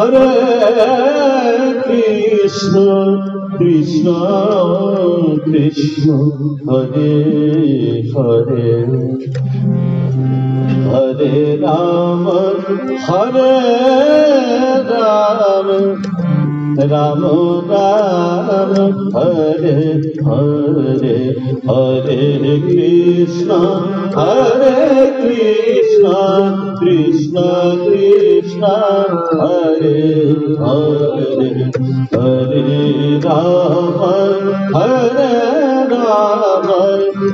Hare Krishna Krishna Krishna Hare Hare Hare Rama Hare Rama Rama Rama Hare Hare Hare Krishna Krishna Krishna Hare Hare Hare Rama Hare Rama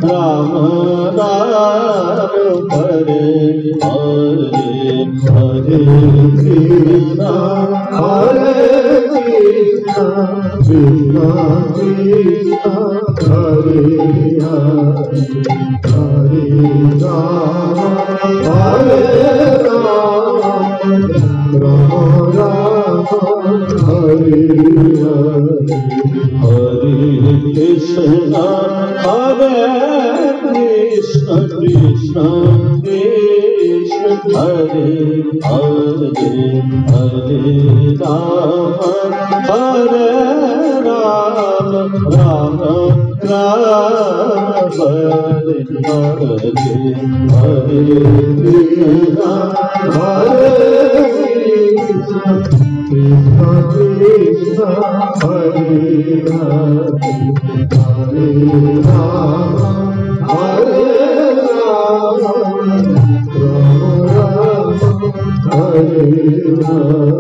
Rama Rama Hare Hare Hare Krishna Krishna Krishna Hare Hare Hare Rama Hare Rama Rama Rama Hare Hare Hare Krishna Krishna Krishna Hare Hare Hare Rama Hare Rama Rama Rama Hare Hare Hare Krishna Krishna Krishna Hare Hare Hare Rama Hare Rama Hare Krishna Krishna Krishna Hare Hare Hare Rama Hare Rama Rama Rama Hare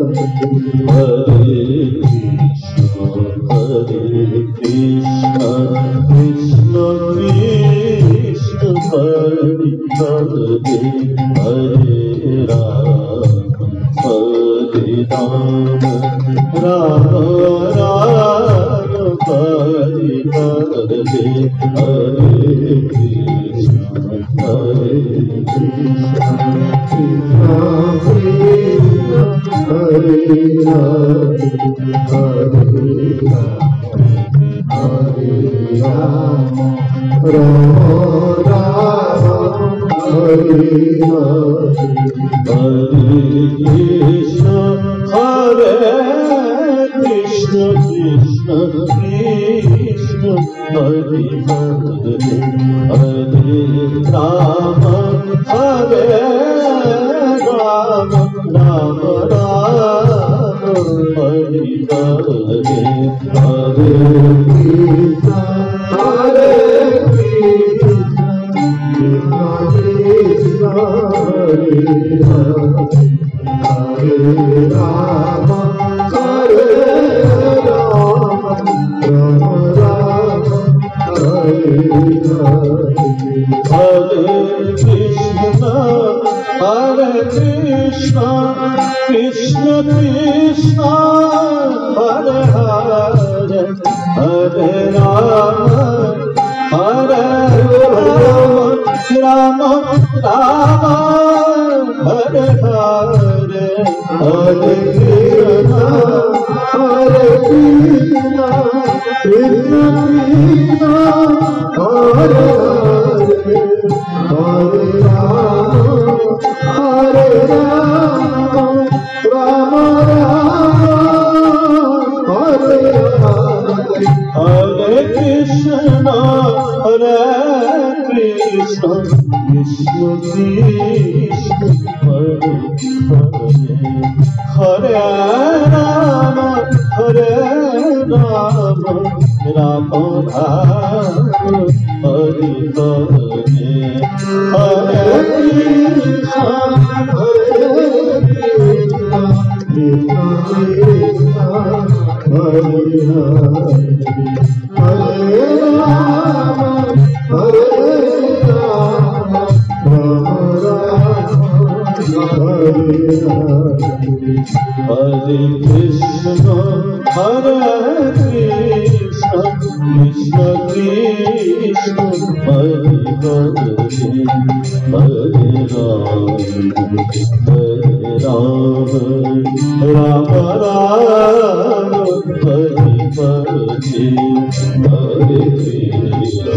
Hare Hare Krishna Krishna Krishna Hare Hare Hare Rama Rama Rama Hare Hare Hare Krishna Krishna Krishna Hare Hare Hare Rama Hare Rama Rama Rama Hare Hare Hare Krishna Krishna Krishna Hare Hare Hare Rama Hare Rama Rama Rama Hare Hare Hare Krishna Krishna Krishna Hare Hare Hare Rama Hare Rama Rama Rama Hare Hare Hare Krishna Krishna Krishna Hare Hare Hare Rama Hare Rama Rama Rama Hare Hare Hare Krishna Krishna Krishna Hare Hare Rama Rama Rama Hare Hare Hare Krishna Krishna Krishna Hare Hare Hare Rama Hare Rama Rama Rama Hare Hare Hare Krishna Krishna Krishna Krishna Hare Hare Hare Rama Rama Rama Hare Hare Hare Krishna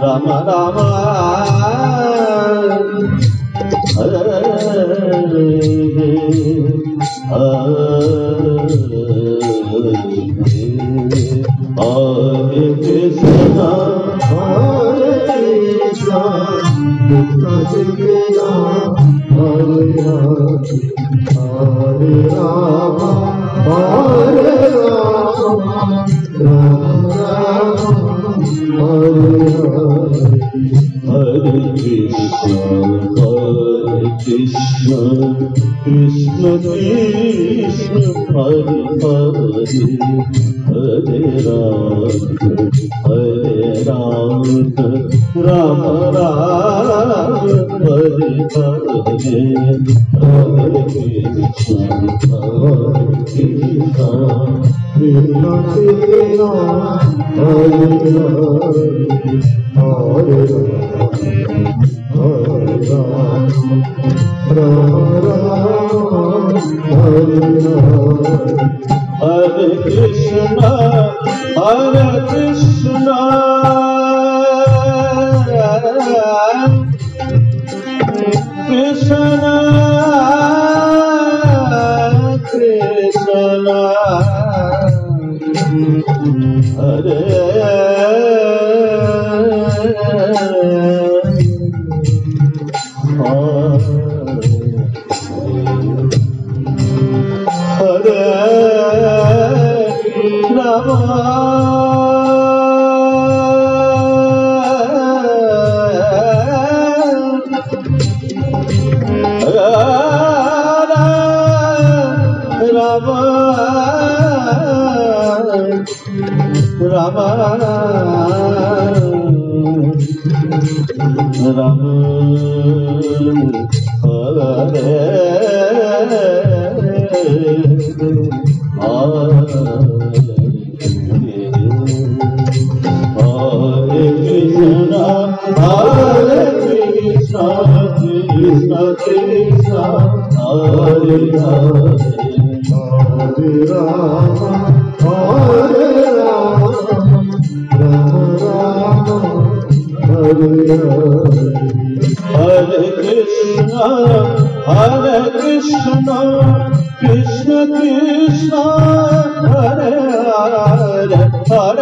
Rama Rama Hare Hare Krishna Hare Krishna Krishna Krishna Hare Hare Rama Hare Rama Rama Hare Hare Krishna Krishna Krishna Hare Hare Hare Rama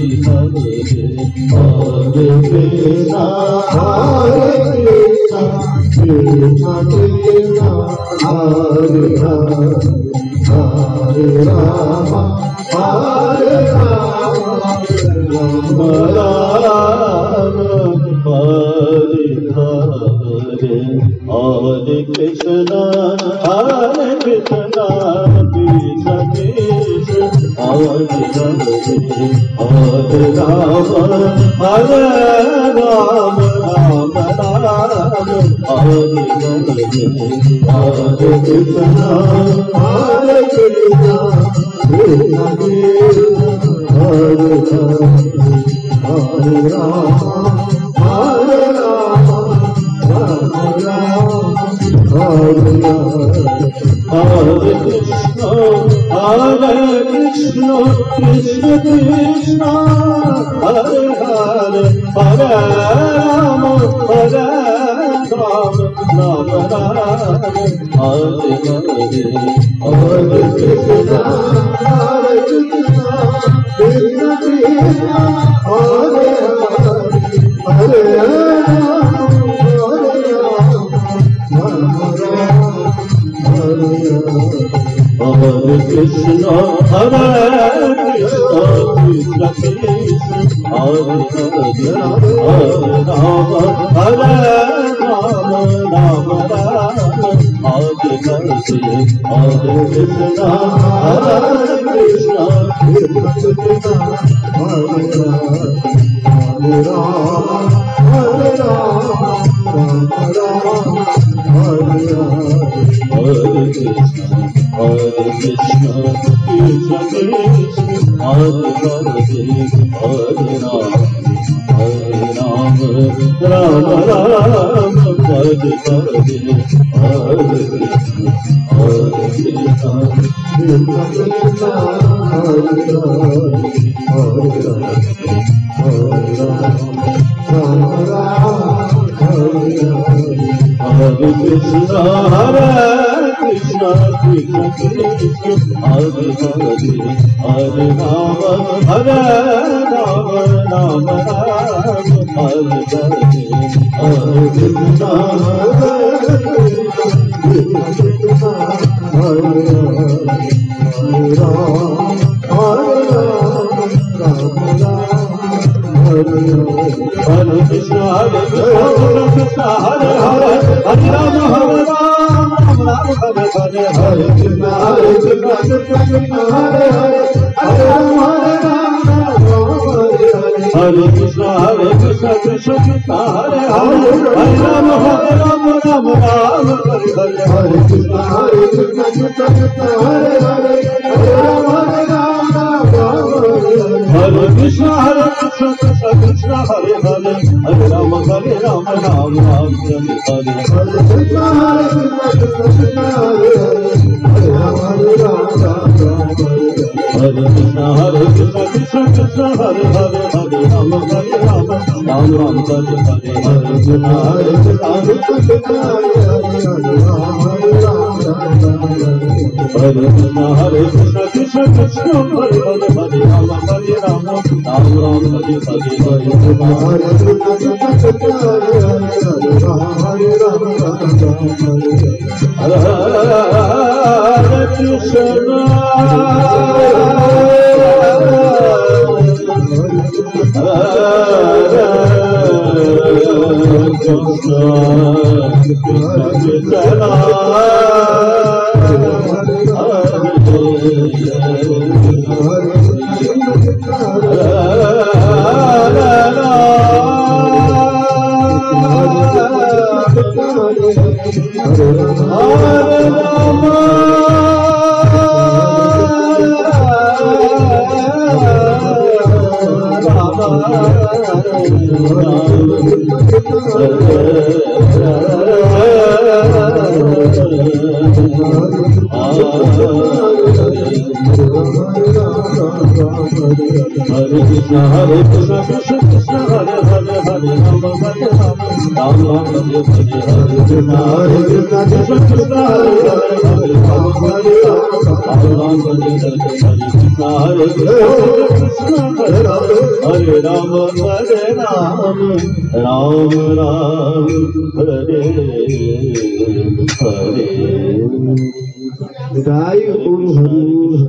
Rama Rama Hare Hare Hare Krishna Krishna Krishna Hare Hare Hare Hare Krishna Krishna Krishna Hare Krishna Hare Krishna Krishna Krishna Hare Hare Hare Rama Hare Rama Rama Rama Hare Hare Hare Krishna Hare Krishna Krishna Krishna Hare Hare Hare Rama Hare Rama Rama Rama Hare Hare Hare Krishna Krishna Krishna Hare Hare Hare Rama Rama Rama Hare Hare Hare Krishna Krishna Krishna Hare Hare Hare Rama Rama Hare Krishna Hare Krishna Krishna Krishna Hare Hare Hare Rama Hare Rama Rama Rama Hare Hare Hare Krishna Hare Krishna Krishna Hare Hare Hare Rama Hare Rama Rama Rama Hare Hare Hare Krishna Hare Krishna Hare Hare Hare Rama Hare Rama Rama Hare Hare Hare Krishna Krishna Krishna Hare Hare Hare Rama Hare Rama Hare Krishna Krishna Krishna Hare Hare Hare Rama Hare Rama Rama Rama Hare Hare Hare Krishna Krishna Krishna Hare Hare Hare Rama Hare Rama Hare Krishna Krishna Krishna Hare Hare Hare Rama Hare Rama Rama Rama Hare Hare Hare Krishna Krishna Hare Hare Hare Rama Hare Rama Hare Krishna Krishna Krishna Hare Hare Hare Rama Hare Rama Rama Rama Hare Hare Hare Krishna Krishna Krishna Hare Hare Hare Rama Hare Rama Hare Krishna Krishna Krishna Hare Hare Hare Rama Hare Rama Rama Rama Hare Hare Hare Krishna Krishna Krishna Hare Hare Hare Rama Hare Rama Hare Krishna Hare